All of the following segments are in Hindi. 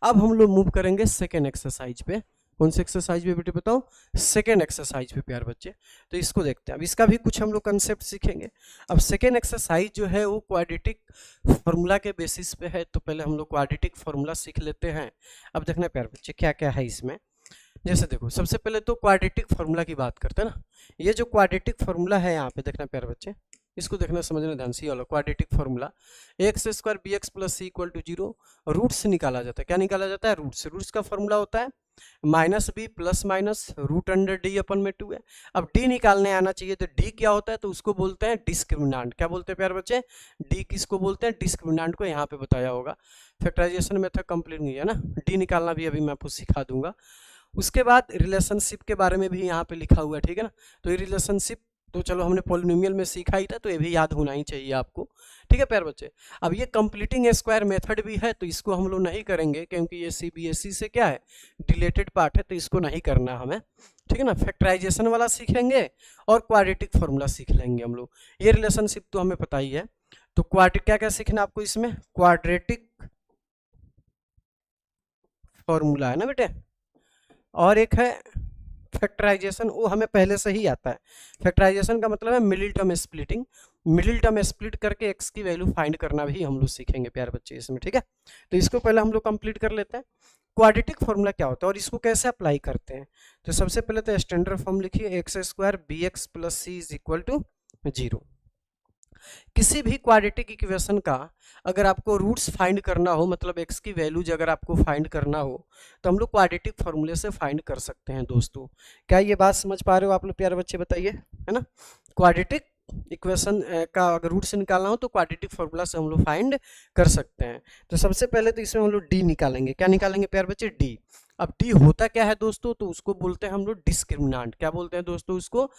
अब हम लोग मूव करेंगे सेकेंड एक्सरसाइज पे। कौन सी एक्सरसाइज पे बेटे बताओ? सेकेंड एक्सरसाइज पे प्यार बच्चे। तो इसको देखते हैं, अब इसका भी कुछ हम लोग कंसेप्ट सीखेंगे। अब सेकेंड एक्सरसाइज जो है वो क्वाड्रेटिक फॉर्मूला के बेसिस पे है, तो पहले हम लोग क्वाड्रेटिक फॉर्मूला सीख लेते हैं। अब देखना प्यार बच्चे क्या क्या है इसमें। जैसे देखो, सबसे पहले तो क्वाड्रेटिक फॉर्मूला की बात करते हैं ना। ये जो क्वाड्रेटिक फॉर्मूला है यहाँ पे देखना प्यार बच्चे, इसको देखना समझना ध्यान से। वाला quadratic formula x square b x plus c equal to 0 root से निकाला जाता है। क्या निकाला जाता है? रूट से। रूट्स का फॉर्मूला होता है minus B plus minus root under D upon में 2 है। अब डी निकालने आना चाहिए, तो डी क्या होता है? तो उसको बोलते हैं डिस्क्रिमिनांट। क्या बोलते हैं प्यार बच्चे? डी किसको बोलते हैं? डिस्क्रिमिनांट को। यहाँ पे बताया होगा, फैक्टराइजेशन मेथड कंप्लीट नहीं है ना, डी निकालना भी अभी मैं आपको सिखा दूंगा। उसके बाद रिलेशनशिप के बारे में भी यहाँ पे लिखा हुआ है, ठीक है ना। तो ये रिलेशनशिप तो चलो हमने पॉलिनोमियल में सीखा ही था, तो ये भी याद होना ही चाहिए आपको, ठीक है प्यार बच्चे। अब ये कंप्लीटिंग स्क्वायर मेथड भी है, तो इसको हम लोग नहीं करेंगे क्योंकि ये सीबीएसई से क्या है, रिलेटेड पार्ट है, तो इसको नहीं करना हमें, ठीक है ना। फैक्टराइजेशन वाला सीखेंगे और क्वाड्रेटिक फॉर्मूला सीख लेंगे हम लोग। ये रिलेशनशिप तो हमें पता ही है। तो क्या क्या सीखना आपको इसमें? क्वाड्रेटिक फॉर्मूला है ना बेटे, और एक है फैक्टराइजेशन, वो हमें पहले से ही आता है। फैक्टराइजेशन का मतलब है middle term splitting. Middle term split करके एक्स की वैल्यू फाइंड करना भी हम लोग सीखेंगे प्यार बच्चे इसमें, ठीक है। तो इसको पहले हम लोग कंप्लीट कर लेते हैं। क्वाड्रेटिक फॉर्मूला क्या होता है और इसको कैसे अप्लाई करते हैं। तो सबसे पहले तो स्टैंडर्ड फॉर्म लिखिए, x square b x plus c is equal to 0। किसी भी क्वाड्रेटिक इक्वेशन का अगर आपको रूट्स फाइंड करना हो, मतलब एक्स की वैल्यूज अगर आपको फाइंड करना हो, तो हम लोग क्वाड्रेटिक फॉर्मूले से फाइंड कर सकते हैं दोस्तों। क्या ये बात समझ पा रहे हो आप लोग प्यारे बच्चे? बताइए, है ना। क्वाड्रेटिक इक्वेशन का अगर रूट से निकालना हो तो क्वाड्रेटिक फॉर्मूला से हम लोग फाइंड कर सकते हैं। तो सबसे पहले तो इसमें हम लोग डी निकालेंगे। क्या निकालेंगे प्यार बच्चे? डी। अब डी होता क्या है दोस्तों? तो उसको बोलते हैं हम लोग डिस्क्रिमिनांट। क्या बोलते हैं दोस्तों? उसको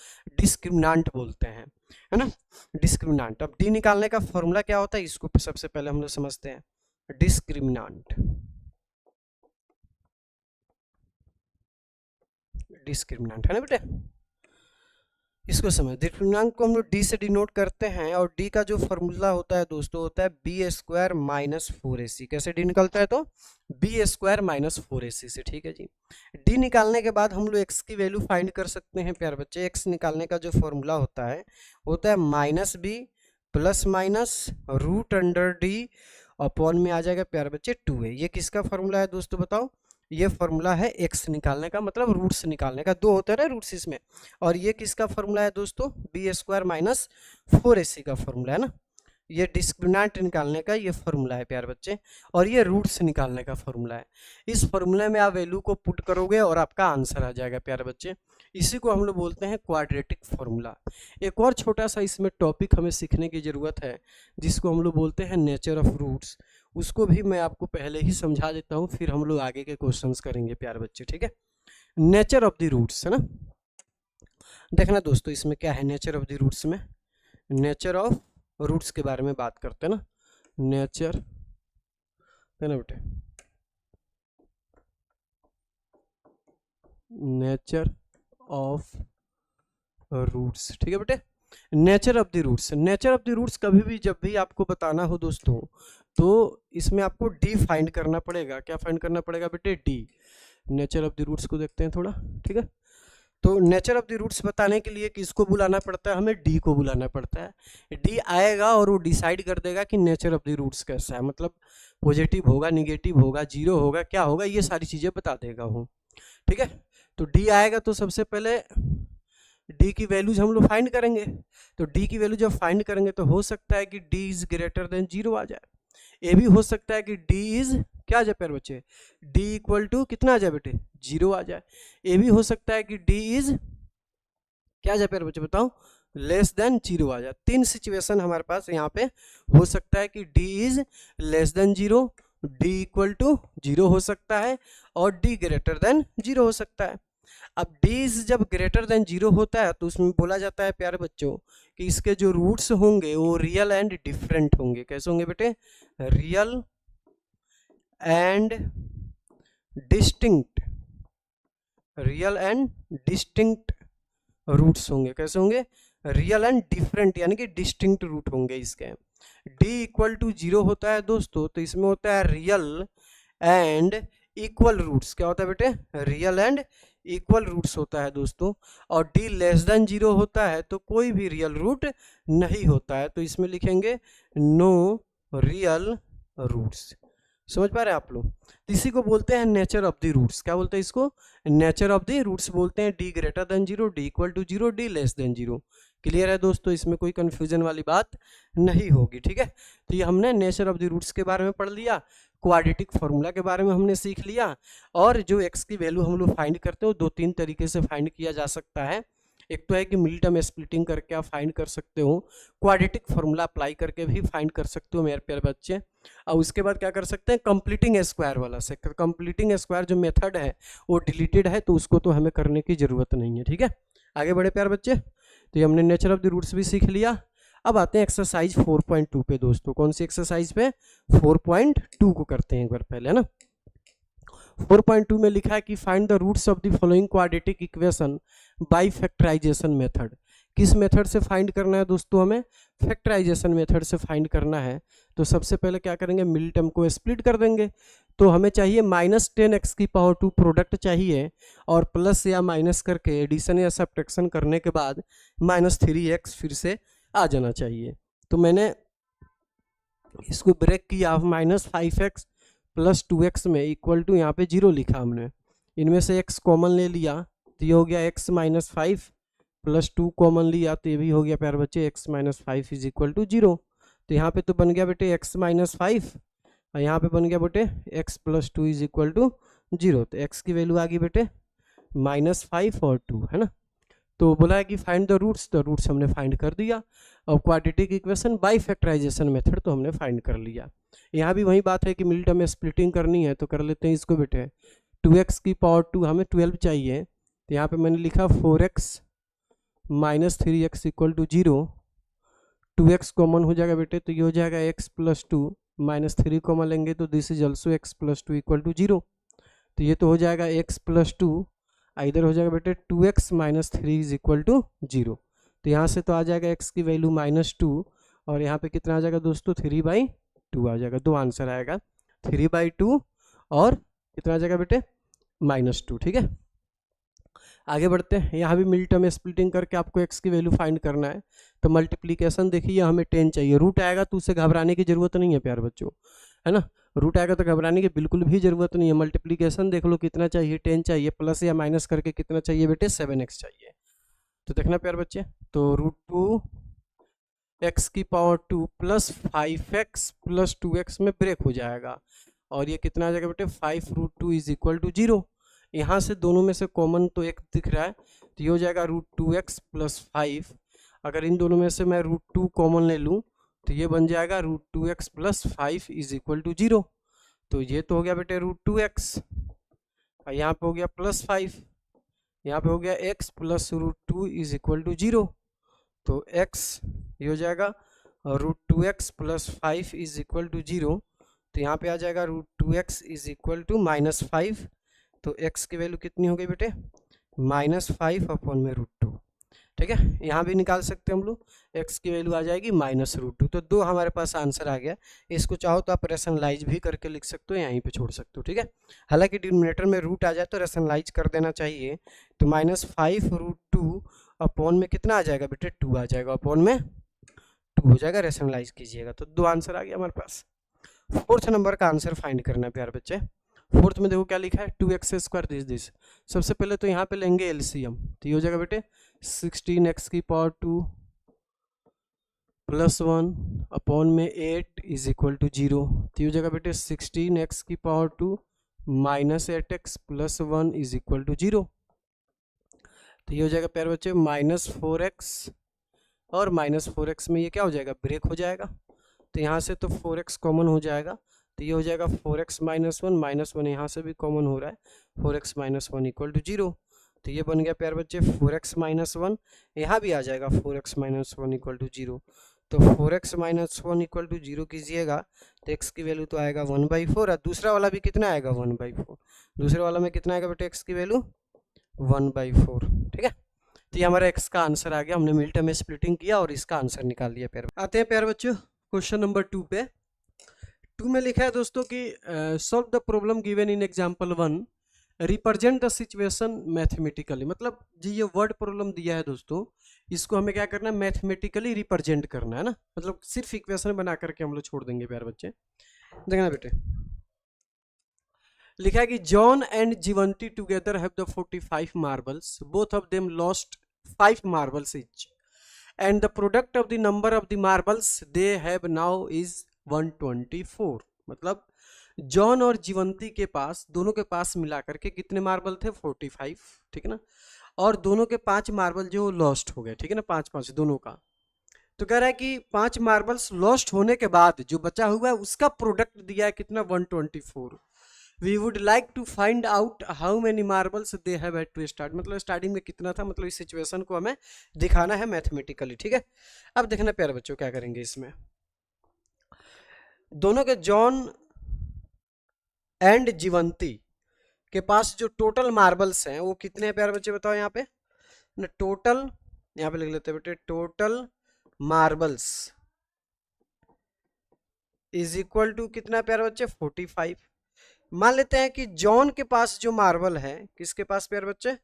डिस्क्रिमिनांट बोलते हैं, है ना, डिस्क्रिमिनांट। अब डी निकालने का फॉर्मूला क्या होता है, इसको सबसे पहले हम लोग समझते हैं। डिस्क्रिमिनांट, डिस्क्रिमिनांट है ना बेटे, इसको समझ। डिस्क्रिमिनांट को हम लोग डी से डिनोट करते हैं, और डी का जो फॉर्मूला होता है दोस्तों होता है बी स्क्वायर माइनस 4ac। कैसे डी निकलता है? तो बी स्क्वायर माइनस 4ac से, ठीक है जी। डी निकालने के बाद हम लोग एक्स की वैल्यू फाइंड कर सकते हैं प्यार बच्चे। एक्स निकालने का जो फॉर्मूला होता है minus B plus minus root under d upon में आ जाएगा प्यार बच्चे 2a। ये किसका फॉर्मूला है दोस्तों बताओ? ये फॉर्मूला है एक्स निकालने का, मतलब रूट्स निकालने का। 2 होते हैं ना रूट्स इसमें, और ये किसका फॉर्मूला है दोस्तों? बी स्क्वायर माइनस 4ac का फॉर्मूला है ना। ये डिस्क्रिमिनांट निकालने का ये फॉर्मूला है प्यार बच्चे, और ये रूट्स निकालने का फॉर्मूला है। इस फॉर्मूले में आप वैल्यू को पुट करोगे और आपका आंसर आ जाएगा प्यार बच्चे। इसी को हम लोग बोलते हैं क्वाड्रेटिक फॉर्मूला। एक और छोटा सा इसमें टॉपिक हमें सीखने की ज़रूरत है, जिसको हम लोग बोलते हैं नेचर ऑफ रूट्स। उसको भी मैं आपको पहले ही समझा देता हूँ, फिर हम लोग आगे के क्वेश्चंस करेंगे प्यार बच्चे, ठीक है। नेचर ऑफ द रूट्स, है ना। देखना दोस्तों इसमें क्या है नेचर ऑफ द रूट्स में। नेचर ऑफ रूट्स के बारे में बात करते हैं ना। नेचर है ना बेटे, नेचर ऑफ रूट्स, ठीक है बेटे। Nature of the roots, nature of the roots कभी भी जब भी आपको बताना हो दोस्तों, तो इसमें आपको डी फाइंड करना पड़ेगा। क्या फाइंड करना पड़ेगा बेटे? D. Nature of the roots को देखते हैं थोड़ा, ठीक है। तो नेचर ऑफ द रूट्स बताने के लिए किसको बुलाना पड़ता है? हमें डी को बुलाना पड़ता है। डी आएगा और वो डिसाइड कर देगा कि नेचर ऑफ द रूट्स कैसा है, मतलब पॉजिटिव होगा, निगेटिव होगा, जीरो होगा, क्या होगा, ये सारी चीज़ें बता देगा वो, ठीक है। तो डी आएगा तो सबसे पहले डी की वैल्यूज हम लोग फाइंड करेंगे। तो डी की वैल्यू जब फाइंड करेंगे तो हो सकता है कि डी इज ग्रेटर देन 0 आ जाए। ये भी हो सकता है कि डी इज क्या आ जाए प्यारे बच्चे? डी इक्वल टू कितना आ जाए बेटे? 0 आ जाए। ये भी हो सकता है कि डी इज क्या आ जाए प्यारे बच्चे बताओ? लेस देन 0 आ जाए। 3 सिचुएशन हमारे पास यहाँ पे हो सकता है कि D is less than 0, D equal to 0 हो सकता है, और डी ग्रेटर देन 0 हो सकता है। अब डी जब ग्रेटर देन 0 होता है तो उसमें बोला जाता है प्यारे बच्चों कि इसके जो रूट्स होंगे वो रियल एंड डिफरेंट होंगे। कैसे होंगे बेटे? Real and distinct, real and distinct roots होंगे। कैसे होंगे? रियल एंड डिफरेंट, यानी कि डिस्टिंक्ट रूट होंगे इसके। डी इक्वल टू 0 होता है दोस्तों, तो इसमें होता है रियल एंड इक्वल रूट्स, क्या होता है बेटे, रियल एंड इक्वल रूट्स होता है दोस्तों, और डी लेस देन 0 होता है तो कोई भी रियल रूट नहीं होता है, तो इसमें लिखेंगे नो रियल रूट्स। समझ पा रहे हैं आप लोग? तो इसी को बोलते हैं नेचर ऑफ द रूट्स। क्या बोलते हैं इसको? नेचर ऑफ द रूट्स बोलते हैं। D greater than 0, D equal to 0, D less than 0। Clear है दोस्तों? इसमें कोई कंफ्यूजन वाली बात नहीं होगी, ठीक है। तो ये हमने नेचर ऑफ द रूट्स के बारे में पढ़ लिया, क्वाड्रेटिक फॉर्मूला के बारे में हमने सीख लिया, और जो एक्स की वैल्यू हम लोग फाइंड करते हो 2-3 तरीके से फाइंड किया जा सकता है। एक तो है कि मिड टर्म स्प्लिटिंग करके आप फाइंड कर सकते हो, क्वाड्रेटिक फॉर्मूला अप्लाई करके भी फाइंड कर सकते हो मेरे प्यारे बच्चे। और उसके बाद क्या कर सकते हैं, कंप्लीटिंग स्क्वायर वाला से। कंप्लीटिंग स्क्वायर जो मेथड है वो डिलीटेड है, तो उसको तो हमें करने की जरूरत नहीं है, ठीक है। आगे बढ़े प्यारे बच्चे। तो ये हमने नेचर ऑफ द रूट्स भी सीख लिया। अब आते हैं एक्सरसाइज 4.2 पे दोस्तों। कौन सी एक्सरसाइज पे? 4.2 को करते हैं एक बार पहले, है ना। 4.2 में लिखा है कि find the roots of the following quadratic equation by factorisation method. किस मेथड से फाइंड करना है दोस्तों? हमें फैक्टराइजेशन मेथड से फाइंड करना है। तो सबसे पहले क्या करेंगे, मिडिल टर्म को स्प्लिट कर देंगे। तो हमें चाहिए -10x⁻² प्रोडक्ट चाहिए, और प्लस या माइनस करके एडिशन या सब्ट्रैक्शन करने के बाद -3x फिर से आ जाना चाहिए। तो मैंने इसको ब्रेक किया, -5x + 2x में इक्वल टू यहाँ पे 0 लिखा हमने। इनमें से x कॉमन ले लिया तो ये हो गया x - 5 + 2 कॉमन लिया तो ये भी हो गया प्यारे बच्चे x - 5 = 0। तो यहाँ पे तो बन गया बेटे x - 5, और यहाँ पे बन गया बेटे x + 2 = 0। तो x की वैल्यू आ गई बेटे -5 और 2, है ना। तो बोला है कि फाइंड द रूट्स, तो रूट्स हमने फाइंड कर दिया। और quadratic equation by factorisation method तो हमने फाइंड कर लिया। यहाँ भी वही बात है कि मिडिल टर्म में स्प्लिटिंग करनी है, तो कर लेते हैं इसको बेटे। 2x⁻², हमें 12 चाहिए, तो यहाँ पे मैंने लिखा 4x - 3x = 0। 2x कॉमन हो जाएगा बेटे, तो ये हो जाएगा x + 2, -3 कॉमन लेंगे तो दिस इज ऑल्सो x + 2 = 0। तो ये तो हो जाएगा x + 2, इधर हो जाएगा बेटे 2x - 3 = 0। तो यहाँ से तो आ जाएगा x की वैल्यू -2, और यहाँ पे कितना आ जाएगा दोस्तों 3/2 आ जाएगा। दो आंसर आएगा, 3/2 और कितना आ जाएगा बेटे -2, ठीक है। आगे बढ़ते हैं। यहाँ भी मिडिल टर्म स्प्लिटिंग करके आपको x की वैल्यू फाइंड करना है। तो मल्टीप्लीकेशन देखिए, हमें 10 चाहिए। रूट आएगा तो उससे घबराने की जरूरत नहीं है प्यार बच्चों, है ना। रूट आएगा तो घबराने की बिल्कुल भी जरूरत नहीं है। मल्टीप्लीकेशन देख लो कितना चाहिए, 10 चाहिए, प्लस या माइनस करके कितना चाहिए बेटे 7x चाहिए। तो देखना प्यार बच्चे, तो √2x⁻² + 5x + 2x में ब्रेक हो जाएगा, और ये कितना आ जाएगा बेटे 5√2 = 0। यहाँ से दोनों में से कॉमन तो एक दिख रहा है, तो ये हो जाएगा √2x + 5। अगर इन दोनों में से मैं √2 कॉमन ले लूँ तो ये बन जाएगा √2x + 5 = 0। तो ये तो हो गया बेटे √2x, और यहाँ पे हो गया +5, यहाँ पे हो गया x + √2 = 0। तो x ये हो जाएगा √2x + 5 = 0। तो यहाँ पे आ जाएगा √2x = -5। तो x की वैल्यू कितनी हो गई बेटे -5/√2, ठीक है। यहाँ भी निकाल सकते हैं हम लोग, x की वैल्यू आ जाएगी -√2। तो 2 हमारे पास आंसर आ गया। इसको चाहो तो आप रेशनलाइज भी करके लिख सकते हो, यहीं पे छोड़ सकते हो, ठीक है। हालांकि डिनोमिनेटर में रूट आ जाए तो रेशनलाइज कर देना चाहिए। तो -5√2 अपॉन में कितना आ जाएगा बेटे 2 आ जाएगा, अपॉन में 2 हो जाएगा, रेशनलाइज कीजिएगा। तो 2 आंसर आ गया हमारे पास। 4th नंबर का आंसर फाइंड करना है प्यार बच्चे। 4th में देखो क्या लिखा है, 2x² दिस। सबसे पहले तो यहाँ पे लेंगे एलसीएम, तो ये हो जाएगा बेटे 16x⁻² + 1 अपॉन में 8 = 0। तो ये हो जाएगा बेटे 16x⁻² -8x + 1 = 0। तो ये हो जाएगा प्यारे बच्चे -4x, और -4x में ये क्या हो जाएगा ब्रेक हो जाएगा। तो यहाँ से तो 4x कॉमन हो जाएगा, तो ये हो जाएगा 4x - 1 -1 यहाँ से भी कॉमन हो रहा है, 4x - 1 = 0। तो ये बन गया प्यारे बच्चे 4x - 1, यहाँ भी आ जाएगा 4x - 1 = 0। तो 4x - 1 = 0 कीजिएगा तो x की वैल्यू तो आएगा 1/4, और दूसरा वाला भी कितना आएगा 1/4। दूसरे वाला में कितना आएगा बेटे x की वैल्यू 1/4, ठीक है। तो ये हमारा x का आंसर आ गया। हमने मिडिल टर्म में स्प्लिटिंग किया और इसका आंसर निकाल लिया प्यारे। आते हैं प्यारे बच्चों क्वेश्चन नंबर 2 पे। 2 में लिखा है दोस्तों कि solve the problem given in example 1, represent the situation mathematically. मतलब जी ये वर्ड प्रॉब्लम दिया है दोस्तों, इसको हमें क्या करना है, मैथमेटिकली रिप्रेजेंट करना है ना, मतलब सिर्फ इक्वेशन बना करके हम लोग छोड़ देंगे प्यारे बच्चे। देखना बेटे, लिखा है कि John and Jeevanti together have the 45 marbles, both of them lost 5 marbles each, and the product of the number of the marbles they have now is 124। मतलब जॉन और जीवंती के पास, दोनों के पास मिला करके कितने मार्बल थे, 45, ठीक है ना, और दोनों के 5 मार्बल जो लॉस्ट हो गए, ठीक है ना, 5-5 दोनों का। तो कह रहा है कि 5 मार्बल्स लॉस्ट होने के बाद जो बचा हुआ है उसका प्रोडक्ट दिया है कितना, 124। We would like to find out how many marbles they have at to start, मतलब स्टार्टिंग में कितना था, मतलब इस सिचुएशन को हमें दिखाना है मैथमेटिकली, ठीक है। अब देखना प्यारे बच्चों क्या करेंगे इसमें, दोनों के जॉन एंड जीवंती के पास जो टोटल मार्बल्स हैं वो कितने हैं प्यारे बच्चे, बताओ यहाँ पे ना, टोटल, यहाँ पे लिख लेते हैं बेटे, total marbles is equal to कितना प्यारे बच्चे, 45। मान लेते हैं कि जॉन के पास जो मार्बल है, किसके पास प्यारे बच्चे,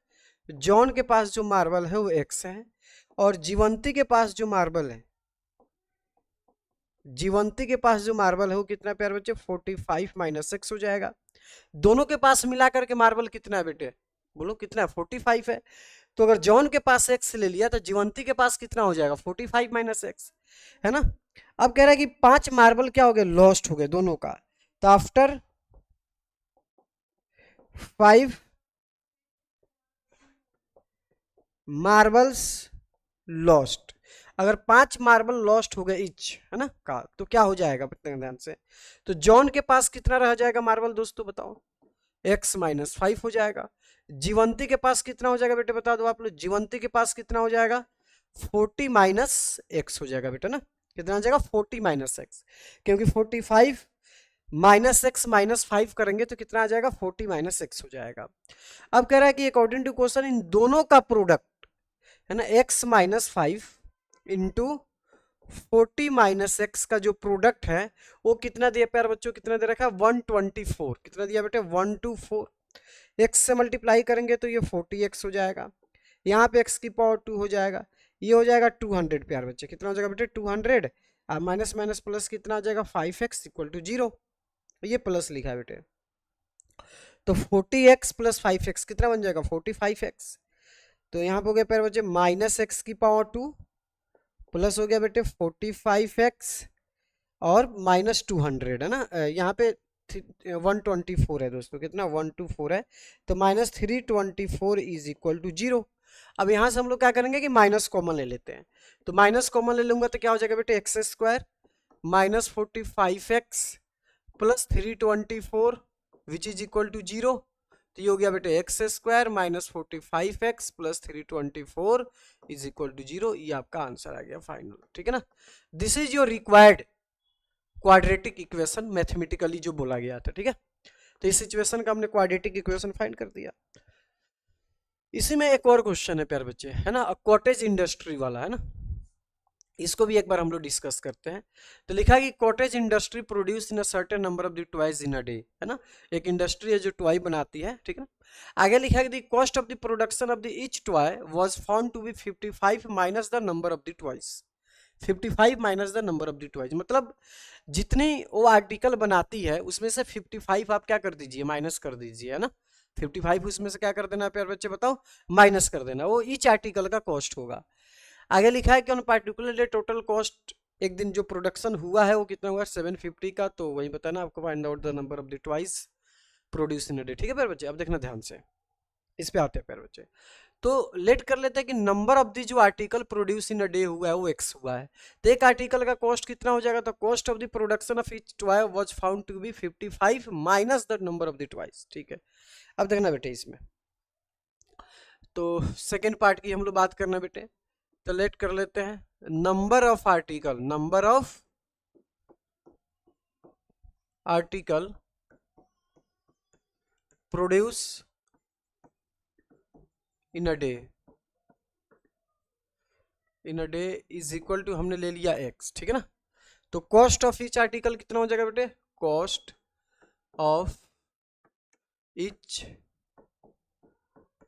जॉन के पास जो मार्बल है वो x है, और जीवंती के पास जो मार्बल है, जीवंती के पास जो मार्बल है वो कितना प्यारे बच्चे, 45 माइनस x हो जाएगा। दोनों के पास मिला करके मार्बल कितना है बेटे, बोलो कितना है, 45 है। तो अगर जॉन के पास x ले लिया तो जीवंती के पास कितना हो जाएगा, 45 माइनस x, है ना। अब कह रहा है कि 5 मार्बल क्या हो गए, लॉस्ट हो गए दोनों का। तो आफ्टर 5 मार्बल्स लॉस्ट, अगर 5 मार्बल लॉस्ट हो गए इच, है ना का, तो क्या हो जाएगा बताएं ध्यान से, तो जॉन के पास कितना रह जाएगा मार्बल दोस्तों, बताओ, x माइनस 5 हो जाएगा। जीवंती के पास कितना हो जाएगा बेटे, बता दो आप लोग, जीवंती के पास कितना हो जाएगा, 40 माइनस x हो जाएगा बेटा ना, कितना हो जाएगा, 40 माइनस x, क्योंकि 45 माइनस एक्स माइनस 5 करेंगे तो कितना आ जाएगा, 40 माइनस एक्स हो जाएगा। अब कह रहा है कि अकॉर्डिंग टू क्वेश्चन इन दोनों का प्रोडक्ट है ना, x minus 5 into 40 minus x का जो प्रोडक्ट है वो कितना दिया प्यार बच्चों, कितना दे रखा है, 124, कितना दिया बेटे, 124। x से मल्टीप्लाई करेंगे तो ये 40x हो जाएगा, यहाँ पे x की पावर 2 हो जाएगा, ये हो जाएगा 200 प्यार बच्चे, कितना हो जाएगा बेटे, 200, और माइनस माइनस प्लस कितना आ जाएगा, 5x इक्वल टू 0, ये प्लस लिखा है बेटे। तो 40x प्लस 5x कितना बन जाएगा, 45x। तो यहाँ पे हो गया प्यारे बच्चे माइनस एक्स की पावर 2 प्लस हो गया बेटे 45x और माइनस 200, है ना, यहाँ पे 124 है दोस्तों, कितना 124 है, तो माइनस 324 इज इक्वल टू 0। अब यहाँ से हम लोग क्या करेंगे कि माइनस कॉमन ले लेते हैं, तो माइनस कॉमन ले लूंगा तो क्या हो जाएगा बेटे, x square minus 45x plus 324 which is equal to 0। तो ये हो गया बेटे x square minus 45x plus 324 is equal to 0, ये आपका आंसर आ गया फाइनल, ठीक है ना। This is your required quadratic equation mathematically जो बोला गया था, ठीक है। तो इस सिचुएशन का हमने क्वाड्रेटिक इक्वेशन फाइंड कर दिया। इसी में एक और क्वेश्चन है प्यारे बच्चे, है ना, कॉटेज इंडस्ट्री वाला, है ना, इसको भी एक बार हम लोग डिस्कस करते हैं। तो लिखा है कि cottage industry produce in a certain number of the toys in a day, है ना, एक इंडस्ट्री है जो टॉय बनाती है, ठीक है ना। आगे लिखा है कि the cost of the production of the each toy was found to be 55 minus the number of the toys, 55 minus the number of the toys, मतलब जितनी वो आर्टिकल बनाती है उसमें से 55 आप क्या कर दीजिए, माइनस कर दीजिए, है ना, 55 उसमें से क्या कर देना प्यारे बच्चे, बताओ, माइनस कर देना, वो ईच आर्टिकल का कॉस्ट होगा। आगे लिखा है कि on particular day total cost, एक दिन जो प्रोडक्शन हुआ है वो कितना हुआ, 750 का, तो वही बताना आपको, find out the number of the toys produce in a day, ठीक है प्यारे बच्चे। अब देखना ध्यान से, इस पे आते हैं प्यारे बच्चे। तो लेट कर लेते हैं कि नंबर ऑफ द जो article produce in a day हुआ है वो x हुआ है, तो एक आर्टिकल का कॉस्ट कितना हो जाएगा, तो cost of the production of each toy was found to be 55 minus the number of the toys, ठीक है। अब देखना बेटे इसमें, तो सेकेंड पार्ट की हम लोग बात करना बेटे, तो लेट कर लेते हैं number of article, number of article produce in a day, in a day is equal to, हमने ले लिया x, ठीक है ना। तो कॉस्ट ऑफ ईच आर्टिकल कितना हो जाएगा बेटे, कॉस्ट ऑफ इच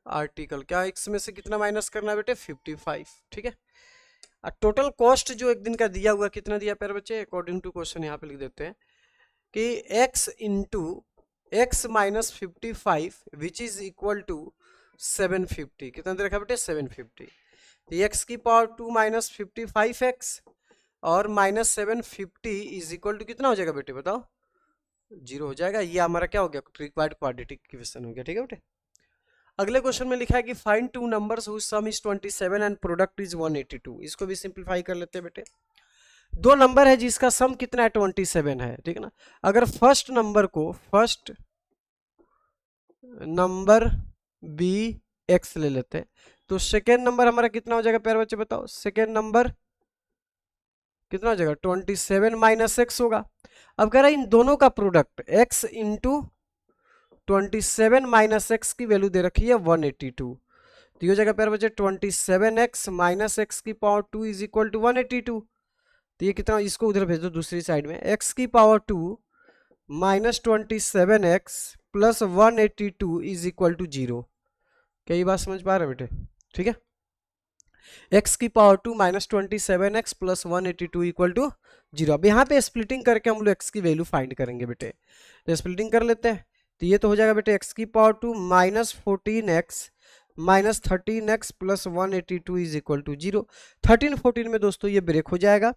आर्टिकल, क्या x में से कितना माइनस करना है बेटे 55, ठीक है। टोटल कॉस्ट जो एक दिन का दिया हुआ कितना दिया प्यारे बच्चे, अकॉर्डिंग टू क्वेश्चन यहाँ पे लिख देते हैं कि x into x minus 55 which is equal to 750, कितना दे रखा बेटे 750। तो x की पावर 2 माइनस 55x और माइनस 750 इज इक्वल टू कितना हो जाएगा बेटे बताओ, 0 हो जाएगा। ये हमारा क्या हो गया, रिक्वायर्ड क्वाड्रेटिक इक्वेशन हो गया, ठीक है बेटे। अगले क्वेश्चन में लिखा है कि find two numbers whose sum is 27 and product is 182। इसको भी सिंप्लीफाई कर लेते हैं बेटे। दो नंबर है जिसका सम कितना है 27 है, ठीक है ना। अगर फर्स्ट नंबर को फर्स्ट नंबर बी एक्स ले लेते हैं तो सेकेंड नंबर हमारा कितना हो जाएगा प्यारे बच्चे बताओ, सेकेंड नंबर कितना हो जाएगा 27 माइनस एक्स होगा। अब कह रहा है इन दोनों का product x into 27 minus x की वैल्यू दे रखी है 182, तो ये हो जाएगा प्यारे बच्चे 27x माइनस एक्स की पावर 2 इज इक्वल टू 182। तो ये कितना, इसको उधर भेज दो दूसरी साइड में, x की power 2 minus 27x plus 182 is equal to 0। क्या ये बात समझ पा रहे बेटे, ठीक है। x की power 2 minus 27x plus 182 equal to 0। अब यहाँ पे स्प्लिटिंग करके हम लोग x की वैल्यू फाइंड करेंगे बेटे, तो स्प्लिटिंग कर लेते हैं। तो ये तो हो जाएगा बेटे x की power 2 minus 14x minus 13x plus 182 is equal to 0। 13 14 में दोस्तों ये ब्रेक हो जाएगा,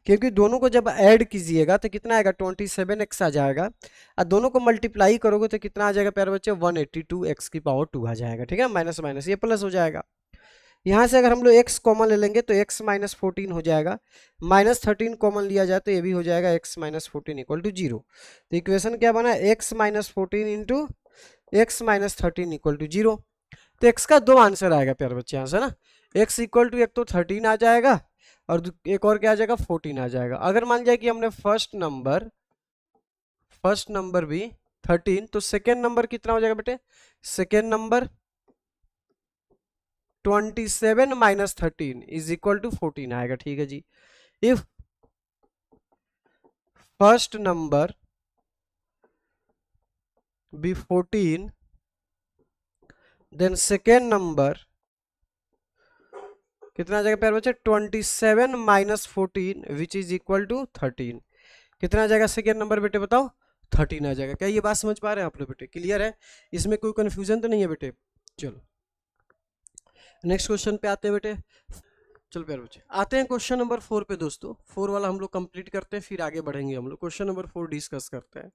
क्योंकि दोनों को जब ऐड कीजिएगा तो कितना आएगा 27x आ जाएगा, और दोनों को मल्टीप्लाई करोगे तो कितना आ जाएगा प्यारे बच्चे 182x की पावर 2 आ जाएगा, ठीक है। माइनस माइनस ये प्लस हो जाएगा। यहाँ से अगर हम लोग x कॉमन ले लेंगे तो x माइनस 14 हो जाएगा, माइनस 13 कॉमन लिया जाए तो ये भी हो जाएगा x माइनस 14 इक्वल टू 0। तो इक्वेशन क्या बना, x minus 14 into x minus 13 equal to 0। तो x का दो आंसर आएगा प्यारे बच्चे यहाँ से ना, x इक्वल टू एक तो 13 आ जाएगा और एक और क्या आ जाएगा 14 आ जाएगा। अगर मान जाए कि हमने फर्स्ट नंबर भी 13 तो सेकेंड नंबर कितना हो जाएगा बेटे, second number 27 minus 13 is equal to 14 आएगा, ठीक है जी। If first number be 14 then second number कितना आ जाएगा प्यारे बच्चे 27 minus 14 which is equal to 13। कितना आ जाएगा सेकेंड नंबर बेटे बताओ 13 आ जाएगा। क्या ये बात समझ पा रहे हैं आप लोग बेटे, क्लियर है, इसमें कोई कंफ्यूजन तो नहीं है बेटे। चलो नेक्स्ट क्वेश्चन पे आते हैं बेटे। चलो प्यारे बच्चे आते हैं क्वेश्चन नंबर 4 पे दोस्तों। 4 वाला हम लोग कंप्लीट करते हैं फिर आगे बढ़ेंगे हम लोग। क्वेश्चन नंबर 4 डिस्कस करते हैं।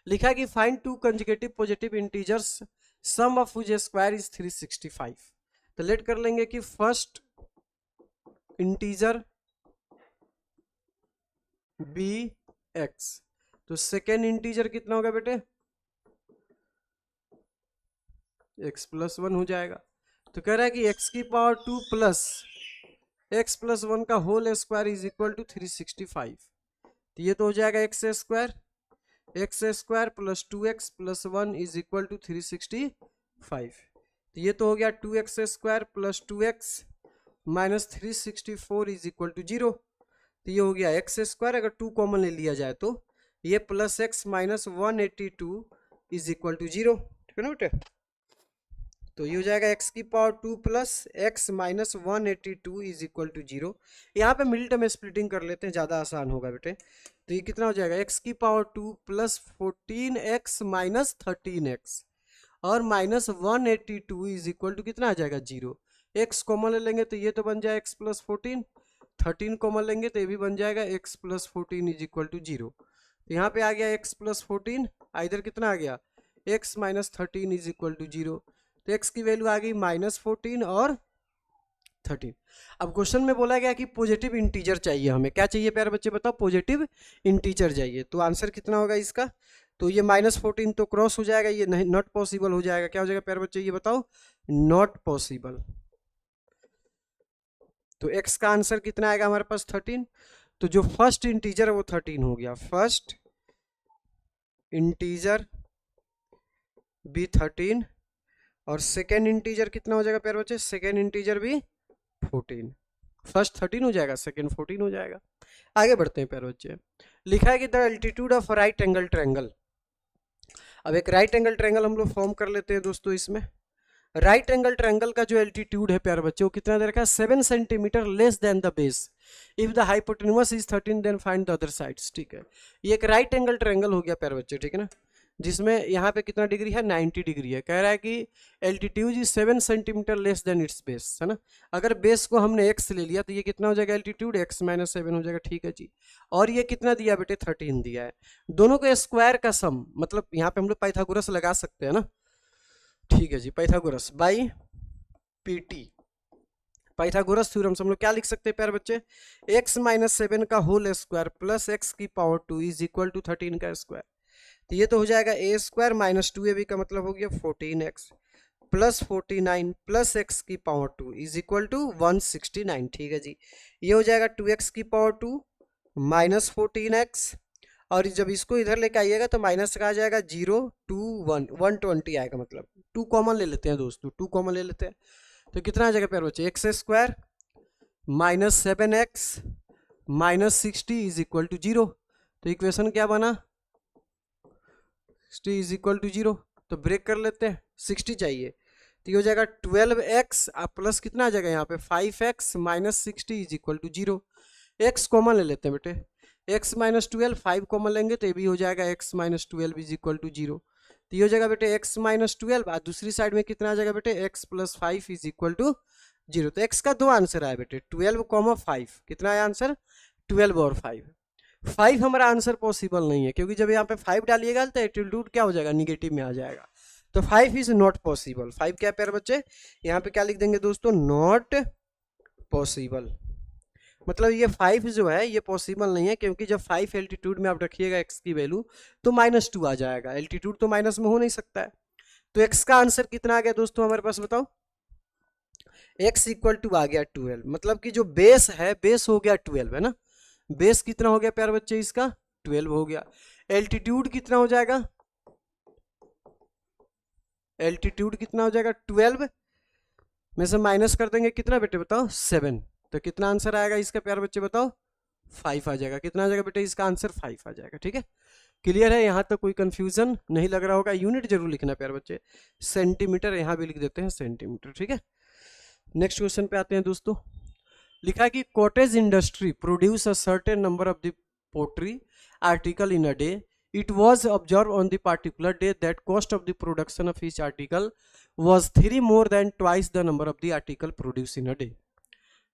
लिखा है कि find two conjugative positive integers sum of which square is 365। तो लेट कर लेंगे कि फर्स्ट इंटीजर बी एक्स, तो सेकेंड इंटीजर कितना होगा बेटे x प्लस 1 हो जाएगा। तो कह रहा है कि x की पावर 2 प्लस x प्लस 1 का whole square is equal to 365। तो ये तो हो जाएगा x square plus 2x plus 1 is equal to 365। तो ये तो हो गया 2x square plus 2x minus 364 is equal to 0। तो ये हो गया एक्स स्क्वायर, अगर 2 कॉमन ले लिया जाए तो ये plus x minus 182 is equal to 0, ठीक है ना बेटे। तो ये हो जाएगा x की power 2 plus x minus 182 is equal to 0। यहाँ पे मिडिल टर्म स्प्लिटिंग कर लेते हैं, ज़्यादा आसान होगा बेटे। तो ये कितना हो जाएगा x की power 2 plus 14x minus 13x और माइनस 182 इज इक्वल टू कितना आ जाएगा 0। x कॉमन ले लेंगे तो ये तो बन जाएगा x प्लस 14, 13 कॉमन लेंगे तो ये भी बन जाएगा x plus 14 is equal to 0। तो यहाँ पे आ गया x प्लस 14, इधर कितना आ गया x minus 13 is equal to 0। तो x की वैल्यू आ गई माइनस 14 और 13। अब क्वेश्चन में बोला गया कि पॉजिटिव इंटीजर चाहिए हमें, क्या चाहिए प्यारे बच्चे बताओ, पॉजिटिव इंटीजर चाहिए। तो आंसर कितना होगा इसका, तो ये माइनस 14 तो क्रॉस हो जाएगा, ये नहीं नॉट पॉसिबल हो जाएगा। क्या हो जाएगा प्यारे बच्चे ये बताओ, नॉट पॉसिबल। तो x का आंसर कितना आएगा हमारे पास 13। तो जो फर्स्ट इंटीजर है वो 13 हो गया, फर्स्ट इंटीजर भी 13 और सेकेंड इंटीजर कितना हो जाएगा प्यारे बच्चे, सेकेंड इंटीजर भी 14। फर्स्ट 13 हो जाएगा, सेकंड 14 हो जाएगा। आगे बढ़ते हैं प्यारे बच्चे। लिखा है कि the altitude of right angle triangle. अब एक राइट एंगल ट्रायंगल हम लोग फॉर्म कर लेते हैं दोस्तों। इसमें राइट एंगल ट्रायंगल का जो एल्टीट्यूड है प्यारे बच्चे वो कितना दे रखा है, 7 centimetre less than the base. If the hypotenuse is 13 then find the other sides. ठीक है, ये एक राइट एंगल ट्रायंगल हो गया प्यारे बच्चे, ठीक है ना, जिसमें यहाँ पे कितना डिग्री है, 90 डिग्री है। कह रहा है कि altitude is 7 centimetre less then it's base, है ना। अगर बेस को हमने x ले लिया तो ये कितना हो जाएगा, एल्टीट्यूड x माइनस 7 हो जाएगा। ठीक है जी, और ये कितना दिया बेटे, 13 दिया है। दोनों को स्क्वायर का सम, मतलब यहाँ पे हम लोग पाइथागोरस लगा सकते हैं ना। ठीक है जी, Pythagoras by PT, Pythagoras theorem से हम लोग क्या लिख सकते हैं प्यारे बच्चे, x माइनस 7 का होल स्क्वायर प्लस x की पावर 2 इज इक्वल टू 13 का स्क्वायर। तो ये तो हो जाएगा a स्क्वायर माइनस 2ab का मतलब हो गया 14x प्लस 49 प्लस x की पावर 2 इज इक्वल टू 169। ठीक है जी, ये हो जाएगा 2x की पावर 2 माइनस 14x, और जब इसको इधर लेके आइएगा तो माइनस का आ जाएगा 0 2 1 120 आएगा, मतलब 2 कॉमन ले लेते हैं दोस्तों, 2 कॉमन ले लेते हैं तो कितना आ जाएगा प्यारे बच्चे, x square minus 7x minus 60 is equal to 0। तो इक्वेशन क्या बना, 60 इज इक्वल टू 0। तो ब्रेक कर लेते हैं, 60 चाहिए तो ये हो जाएगा 12x प्लस कितना आ जाएगा यहाँ पे 5x minus 60 is equal to 0। x common ले लेते हैं बेटे, x माइनस 12 5 कॉमन लेंगे तो ये भी हो जाएगा x minus 12 is equal to 0। तो ये हो जाएगा बेटे x माइनस 12, और दूसरी साइड में कितना आ जाएगा बेटे x plus 5 is equal to 0। तो x का दो आंसर आया बेटे, 12, 5। कितना है आंसर, 12 और 5। 5 हमारा आंसर पॉसिबल नहीं है, क्योंकि जब यहाँ पे 5 डालिएगा तो एटीट्यूड क्या हो जाएगा, निगेटिव में आ जाएगा। तो 5 इज नॉट पॉसिबल। 5 क्या प्यारे बच्चे, यहाँ पे क्या लिख देंगे दोस्तों, नॉट पॉसिबल। मतलब ये 5 जो है ये पॉसिबल नहीं है, क्योंकि जब 5 एल्टीट्यूड में आप रखिएगा x की वैल्यू तो -2 आ जाएगा। एल्टीट्यूड तो माइनस में हो नहीं सकता है। तो x का आंसर कितना आ गया दोस्तों हमारे पास, बताओ। x इक्वल टू आ गया 12, मतलब कि जो बेस है, बेस हो गया 12, है ना। बेस कितना हो गया प्यारे बच्चे, इसका 12 हो गया। एल्टीट्यूड कितना हो जाएगा, एल्टीट्यूड कितना हो जाएगा 12 में से माइनस कर देंगे कितना बेटे, बताओ 7। तो कितना आंसर आएगा इसका प्यारे बच्चे, बताओ 5 आ जाएगा। कितना आ जाएगा बेटे, इसका आंसर 5 आ जाएगा। ठीक है, क्लियर है, यहाँ तक कोई कंफ्यूजन नहीं लग रहा होगा। यूनिट जरूर लिखना प्यारे बच्चे, सेंटीमीटर यहाँ भी लिख देते हैं सेंटीमीटर। ठीक है, नेक्स्ट क्वेश्चन पे आते हैं दोस्तों। लिखा कि cottage industry produce a certain number of the pottery article in a day. It was observed on the particular day that cost of the production of each article was 3 more than twice the number of the article produced in a day.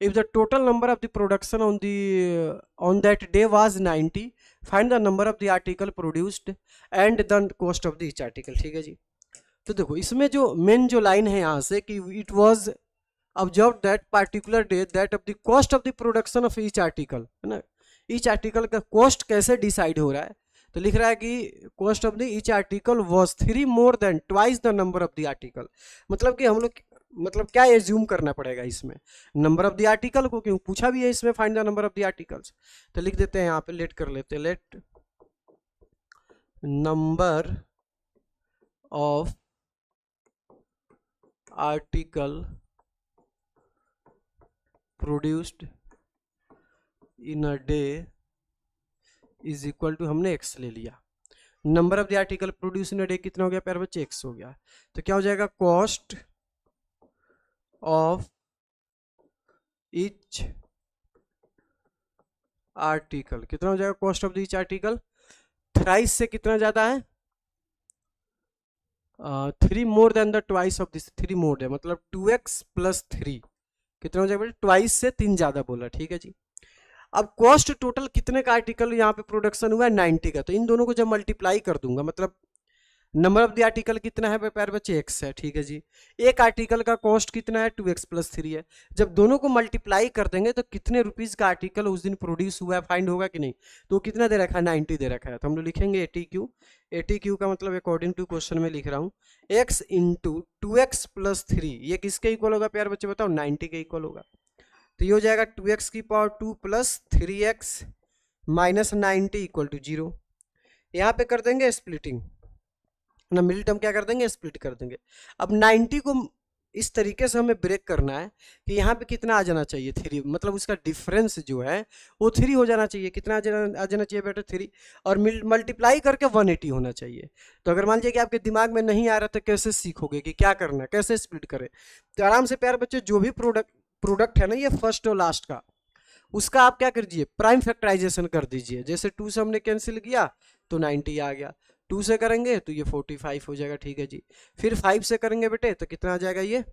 If the total number of the production on that day was 90, find the number of the article produced and the cost of the each article. ठीक है जी, तो देखो इसमें जो मेन जो लाइन है यहाँ से कि it was observed that particular day that of the cost of the production of each article, है ना। each article का cost कैसे डिसाइड हो रहा है, तो लिख रहा है कि cost of the each article was 3 more than twice the number of the article. मतलब कि हम लोग मतलब क्या एज्यूम करना पड़ेगा इसमें, नंबर ऑफ द आर्टिकल को, क्यों पूछा भी है इसमें find the number of the articles. तो लिख देते हैं यहाँ पे, लेट कर लेते हैं, let number of article produced in a day is equal to, हमने x ले लिया, number of the article produce in a day कितना हो गया प्यारे बच्चे, x हो गया। तो क्या हो जाएगा, कॉस्ट ऑफ ईच आर्टिकल कितना हो जाएगा, cost of the each article thrice से कितना ज्यादा है, 3 more than the twice of this, 3 मोर है मतलब 2x प्लस 3 कितना हो जाएगा, ट्वाइस से 3 ज्यादा बोला। ठीक है जी, अब कॉस्ट टोटल कितने का आर्टिकल यहाँ पे प्रोडक्शन हुआ है, 90 का। तो इन दोनों को जब मल्टीप्लाई कर दूंगा, मतलब नंबर ऑफ द आर्टिकल कितना है प्यारे बच्चे, x है। ठीक है जी, एक आर्टिकल का कॉस्ट कितना है, 2x प्लस 3 है। जब दोनों को मल्टीप्लाई कर देंगे तो कितने रुपीज का आर्टिकल उस दिन प्रोड्यूस हुआ है फाइंड होगा कि नहीं। तो कितना दे रखा है, 90 दे रखा है। तो हम लोग लिखेंगे ATQ। ATQ का मतलब अकॉर्डिंग टू क्वेश्चन में लिख रहा हूँ x इंटू 2x प्लस 3, ये किसके इक्वल होगा प्यारे बच्चे, बताओ 90 के इक्वल होगा। तो ये हो जाएगा 2x की power 2 plus 3x minus 90 equal to 0। यहाँ पे कर देंगे स्प्लिटिंग ना, मिडिल टर्म क्या कर देंगे, स्प्लिट कर देंगे। अब 90 को इस तरीके से हमें ब्रेक करना है कि यहाँ पे कितना आ जाना चाहिए 3, मतलब उसका डिफरेंस जो है वो 3 हो जाना चाहिए। कितना आ जाना चाहिए बेटा 3, और मल्टीप्लाई करके 180 होना चाहिए। तो अगर मान लीजिए कि आपके दिमाग में नहीं आ रहा तो कैसे सीखोगे कि क्या करना है, कैसे स्प्लिट करें। तो आराम से प्यारे बच्चे जो भी प्रोडक्ट है ना ये फर्स्ट और लास्ट का, उसका आप क्या करिए प्राइम फैक्टराइजेशन कर दीजिए। जैसे 2 से हमने कैंसिल किया तो 90 आ गया, 2 से करेंगे तो ये 45 हो जाएगा, ठीक है जी। फिर 5 से करेंगे बेटे तो कितना आ जाएगा, ये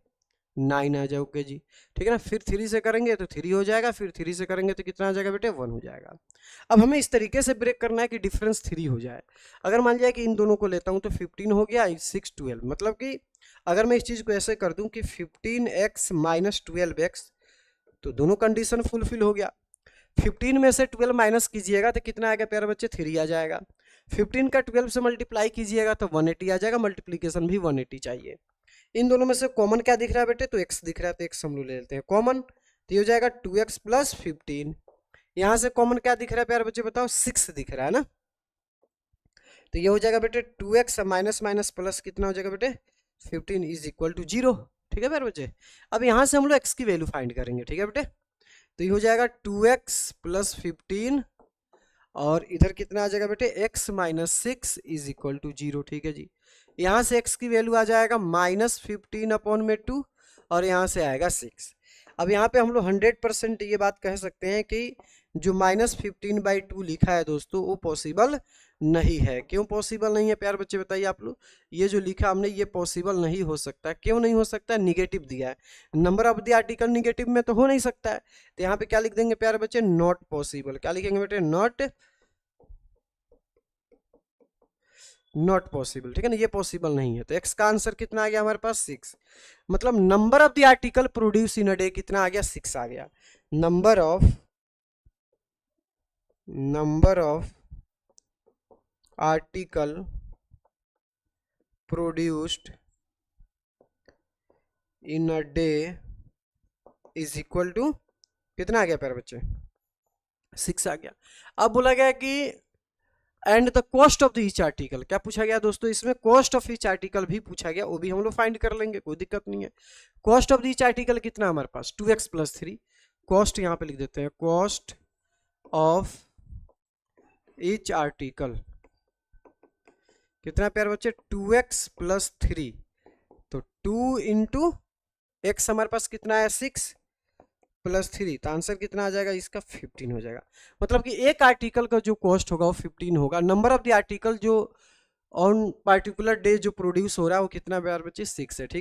9 आ जाओगे जी, ठीक है ना। फिर 3 से करेंगे तो 3 हो जाएगा, फिर 3 से करेंगे तो कितना आ जाएगा बेटे 1 हो जाएगा। अब हमें इस तरीके से ब्रेक करना है कि डिफरेंस 3 हो जाए। अगर मान लिया कि इन दोनों को लेता हूँ तो 15 हो गया, 6 12, मतलब कि अगर मैं इस चीज़ को ऐसे कर दूं कि 15x माइनस 12x, तो दोनों कंडीशन फुलफिल हो गया। 15 में से 12 माइनस कीजिएगा तो कितना आएगा प्यारे बच्चे 3 आ जाएगा। 15 का 12 से मल्टीप्लाई कीजिएगा तो 180 आ जाएगा, मल्टीप्लीकेशन भी 180 चाहिए। इन दोनों में से कॉमन क्या दिख रहा है बेटे, तो x दिख रहा है, तो x हम लोग ले लेते हैं कॉमन, तो ये हो जाएगा 2x प्लस 15। यहाँ से कॉमन क्या दिख रहा है प्यारे बच्चे बताओ, 6 दिख रहा है ना, तो ये हो जाएगा बेटे 2x माइनस माइनस प्लस कितना हो जाएगा बेटे 15 इज इक्वल टू 0, ठीक है प्यारे बच्चे। अब यहाँ से हम लोग x की वैल्यू फाइंड करेंगे, ठीक है बेटे। तो ये हो जाएगा 2x प्लस 15 और इधर कितना आ जाएगा बेटे x minus 6 is equal to 0, ठीक है जी। यहाँ से x की वैल्यू आ जाएगा माइनस 15 अपॉन में 2 और यहाँ से आएगा 6। अब यहाँ पे हम लोग 100% ये बात कह सकते हैं कि जो माइनस 15/2 लिखा है दोस्तों वो पॉसिबल नहीं है। क्यों पॉसिबल नहीं है प्यार बच्चे बताइए आप लोग, ये जो लिखा हमने ये पॉसिबल नहीं हो सकता। क्यों नहीं हो सकता, निगेटिव दिया है, number of the article negative में तो हो नहीं सकता है। तो यहाँ पे क्या लिख देंगे प्यारे बच्चे, नॉट पॉसिबल। क्या लिखेंगे बेटे, नॉट पॉसिबल, ठीक है ना, ये पॉसिबल नहीं है। तो x का आंसर कितना आ गया हमारे पास 6, मतलब number of the article produce in a day कितना आ गया 6 आ गया। Number of article produced in a day is equal to कितना आ गया प्यारे बच्चे 6 आ गया। अब बोला गया कि and the cost of the each article, क्या पूछा गया दोस्तों इसमें, कॉस्ट ऑफ ईच आर्टिकल भी पूछा गया, वो भी हम लोग फाइंड कर लेंगे, कोई दिक्कत नहीं है। Cost of the each article कितना हमारे पास 2x प्लस 3, कॉस्ट यहाँ पे लिख देते हैं, कॉस्ट ऑफ ईच आर्टिकल कितना प्यारे बच्चे 2x प्लस 3, तो 2 इंटू एक्स हमारे पास कितना है 6 प्लस 3, तो आंसर कितना आ जाएगा इसका 15 हो जाएगा। मतलब कि एक आर्टिकल का जो कॉस्ट होगा वो 15 होगा। नंबर ऑफ द आर्टिकल जो ऑन पार्टिकुलर डे जो प्रोड्यूस हो रहा है वो कितना प्यारे बच्चे 6 है, ठीक।